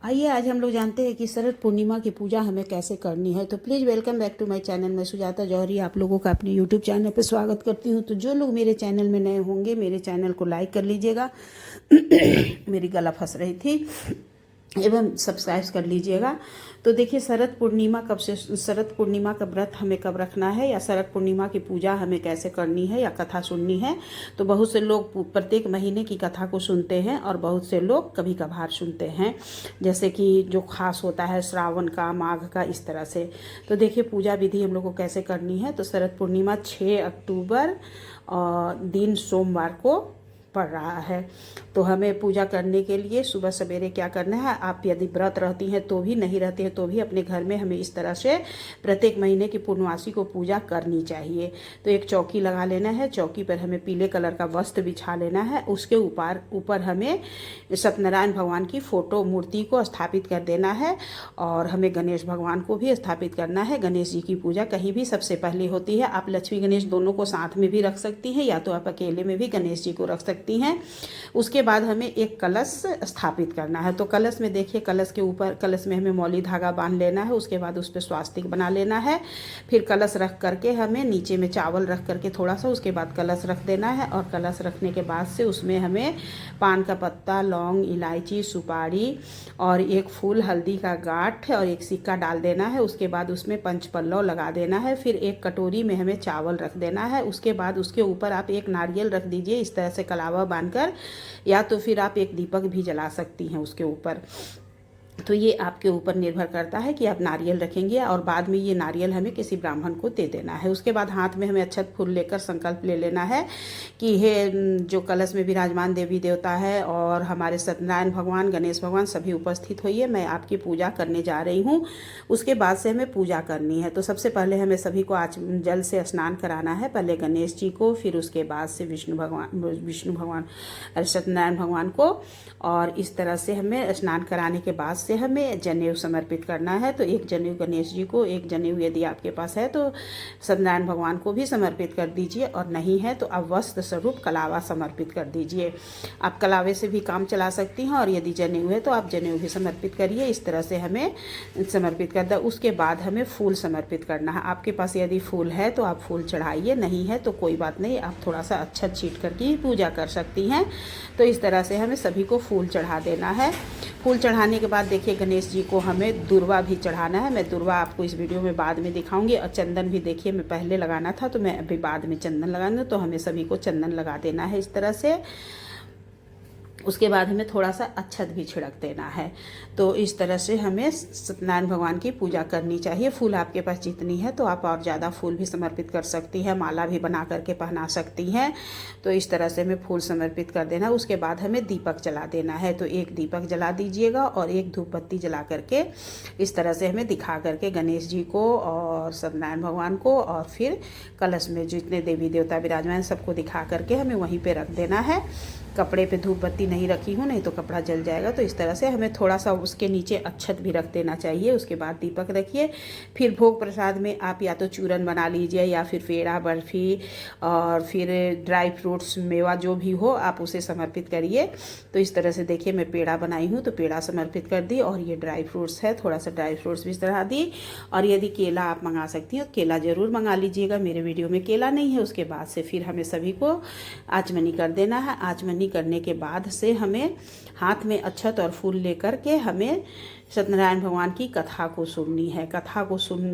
आइए आज हम लोग जानते हैं कि शरद पूर्णिमा की पूजा हमें कैसे करनी है। तो please welcome back to my channel. मैं सुजाता जौहरी आप लोगों का अपने यूट्यूब चैनल पर स्वागत करती हूँ। तो जो लोग मेरे चैनल में नए होंगे मेरे चैनल को लाइक कर लीजिएगा मेरी गला फंस रही थी, एवं सब्सक्राइब कर लीजिएगा। तो देखिए शरद पूर्णिमा शरद पूर्णिमा का व्रत हमें कब रखना है, या शरद पूर्णिमा की पूजा हमें कैसे करनी है या कथा सुननी है। तो बहुत से लोग प्रत्येक महीने की कथा को सुनते हैं और बहुत से लोग कभी कभार सुनते हैं, जैसे कि जो खास होता है श्रावण का, माघ का, इस तरह से। तो देखिए पूजा विधि हम लोग को कैसे करनी है। तो शरद पूर्णिमा 6 अक्टूबर दिन सोमवार को पड़ रहा है। तो हमें पूजा करने के लिए सुबह सवेरे क्या करना है, आप यदि व्रत रहती हैं तो भी, नहीं रहती हैं तो भी, अपने घर में हमें इस तरह से प्रत्येक महीने की पूर्णमासी को पूजा करनी चाहिए। तो एक चौकी लगा लेना है, चौकी पर हमें पीले कलर का वस्त्र बिछा लेना है, उसके ऊपर हमें सत्यनारायण भगवान की फोटो मूर्ति को स्थापित कर देना है, और हमें गणेश भगवान को भी स्थापित करना है। गणेश जी की पूजा कहीं भी सबसे पहले होती है। आप लक्ष्मी गणेश दोनों को साथ में भी रख सकती हैं, या तो आप अकेले में भी गणेश जी को रख सकती हैं। उसके बाद हमें एक कलश स्थापित करना है। तो कलश में देखिए, कलश में हमें मौली धागा बांध लेना है, उसके बाद उस पर स्वास्तिक बना लेना है। फिर कलश रख करके हमें नीचे में चावल रख करके थोड़ा सा, उसके बाद कलश रख देना है, और कलश रखने के बाद से उसमें हमें पान का पत्ता, लौंग, इलायची, सुपारी और एक फूल, हल्दी का गांठ और एक सिक्का डाल देना है। उसके बाद उसमें पंचपल्लव लगा देना है। फिर एक कटोरी में हमें चावल रख देना है। उसके बाद उसके ऊपर आप एक नारियल रख दीजिए इस तरह से कलावा बांधकर, या तो फिर आप एक दीपक भी जला सकती हैं उसके ऊपर। तो ये आपके ऊपर निर्भर करता है कि आप नारियल रखेंगे, और बाद में ये नारियल हमें किसी ब्राह्मण को दे देना है। उसके बाद हाथ में हमें अक्षत फूल लेकर संकल्प ले लेना है कि हे जो कलश में विराजमान देवी देवता है और हमारे सत्यनारायण भगवान, गणेश भगवान सभी उपस्थित होइए, मैं आपकी पूजा करने जा रही हूँ। उसके बाद से हमें पूजा करनी है। तो सबसे पहले हमें सभी को आज जल से स्नान कराना है, पहले गणेश जी को, फिर उसके बाद से विष्णु भगवान सत्यनारायण भगवान को, और इस तरह से हमें स्नान कराने के बाद से हमें जनेऊ समर्पित करना है। तो एक जनेऊ गणेश जी को, एक जनेऊ यदि आपके पास है तो सत्यनारायण भगवान को भी समर्पित कर दीजिए, और नहीं है तो आप वस्त्र स्वरूप कलावा समर्पित कर दीजिए। आप कलावे से भी काम चला सकती हैं, और यदि जनेऊ है तो आप जनेऊ भी समर्पित करिए। इस तरह से हमें समर्पित कर दे। उसके बाद हमें फूल समर्पित करना है। आपके पास यदि फूल है तो आप फूल चढ़ाइए, नहीं है तो कोई बात नहीं, आप थोड़ा सा अच्छा छीट करके ही पूजा कर सकती हैं। तो इस तरह से हमें सभी को फूल चढ़ा देना है। फूल चढ़ाने के बाद देखिए गणेश जी को हमें दुर्वा भी चढ़ाना है। मैं दुर्वा आपको इस वीडियो में बाद में दिखाऊंगी, और चंदन भी देखिए मैं पहले लगाना था तो मैं अभी बाद में चंदन लगाना, तो हमें सभी को चंदन लगा देना है इस तरह से। उसके बाद हमें थोड़ा सा अक्षत भी छिड़क देना है। तो इस तरह से हमें सत्यनारायण भगवान की पूजा करनी चाहिए। फूल आपके पास जितनी है तो आप और ज़्यादा फूल भी समर्पित कर सकती हैं, माला भी बना करके पहना सकती हैं। तो इस तरह से हमें फूल समर्पित कर देना। उसके बाद हमें दीपक जला देना है। तो एक दीपक जला दीजिएगा और एक धूप बत्ती जला करके इस तरह से हमें दिखा करके गणेश जी को और सत्यनारायण भगवान को, और फिर कलश में जितने देवी देवता विराजमान सबको दिखा करके हमें वहीं पर रख देना है। कपड़े पे धूप बत्ती नहीं रखी हूँ, नहीं तो कपड़ा जल जाएगा। तो इस तरह से हमें थोड़ा सा उसके नीचे अक्षत भी रख देना चाहिए। उसके बाद दीपक रखिए। फिर भोग प्रसाद में आप या तो चूरन बना लीजिए, या फिर पेड़ा, बर्फ़ी, और फिर ड्राई फ्रूट्स, मेवा जो भी हो आप उसे समर्पित करिए। तो इस तरह से देखिए मैं पेड़ा बनाई हूँ तो पेड़ा समर्पित कर दी, और ये ड्राई फ्रूट्स है, थोड़ा सा ड्राई फ्रूट्स भी चढ़ा दी। और यदि केला आप मंगा सकती हैं, केला ज़रूर मंगा लीजिएगा। मेरे वीडियो में केला नहीं है। उसके बाद से फिर हमें सभी को आचमनी कर देना है। आचमनी करने के बाद से हमें हाथ में अक्षत और फूल लेकर के हमें सत्यनारायण भगवान की कथा को सुननी है।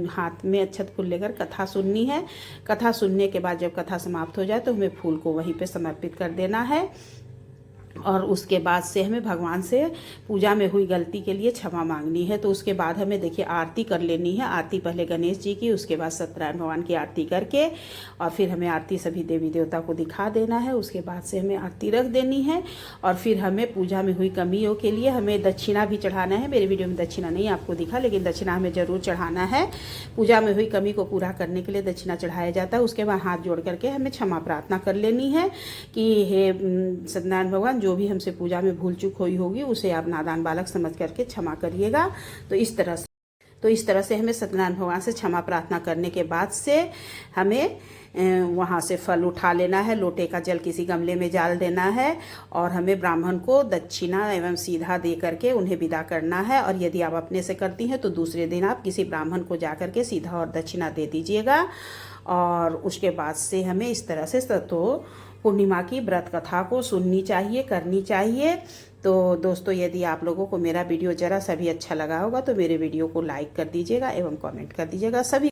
हाथ में अक्षत फूल लेकर कथा सुननी है। कथा सुनने के बाद जब कथा समाप्त हो जाए तो हमें फूल को वहीं पे समर्पित कर देना है, और उसके बाद से हमें भगवान से पूजा में हुई गलती के लिए क्षमा मांगनी है। तो उसके बाद हमें देखिए आरती कर लेनी है। आरती पहले गणेश जी की, उसके बाद सत्यनारायण भगवान की आरती करके, और फिर हमें आरती सभी देवी देवता को दिखा देना है। उसके बाद से हमें आरती रख देनी है, और फिर हमें पूजा में हुई कमियों के लिए हमें दक्षिणा भी चढ़ाना है। मेरे वीडियो में दक्षिणा नहीं आपको दिखा, लेकिन दक्षिणा हमें ज़रूर चढ़ाना है। पूजा में हुई कमी को पूरा करने के लिए दक्षिणा चढ़ाया जाता है। उसके बाद हाथ जोड़ करके हमें क्षमा प्रार्थना कर लेनी है कि हे सत्यनारायण भगवान, जो भी हमसे पूजा में भूल चूक हुई होगी उसे आप नादान बालक समझ करके क्षमा करिएगा। तो इस तरह से तो इस तरह से हमें सत्यनारायण भगवान से क्षमा प्रार्थना करने के बाद से हमें वहाँ से फल उठा लेना है, लोटे का जल किसी गमले में डाल देना है और हमें ब्राह्मण को दक्षिणा एवं सीधा दे करके उन्हें विदा करना है। और यदि आप अपने से करती हैं तो दूसरे दिन आप किसी ब्राह्मण को जा करके सीधा और दक्षिणा दे दीजिएगा। और उसके बाद से हमें इस तरह से तो पूर्णिमा की व्रत कथा को सुननी चाहिए, करनी चाहिए। तो दोस्तों, यदि आप लोगों को मेरा वीडियो ज़रा सा भी अच्छा लगा होगा तो मेरे वीडियो को लाइक कर दीजिएगा एवं कमेंट कर दीजिएगा। सभी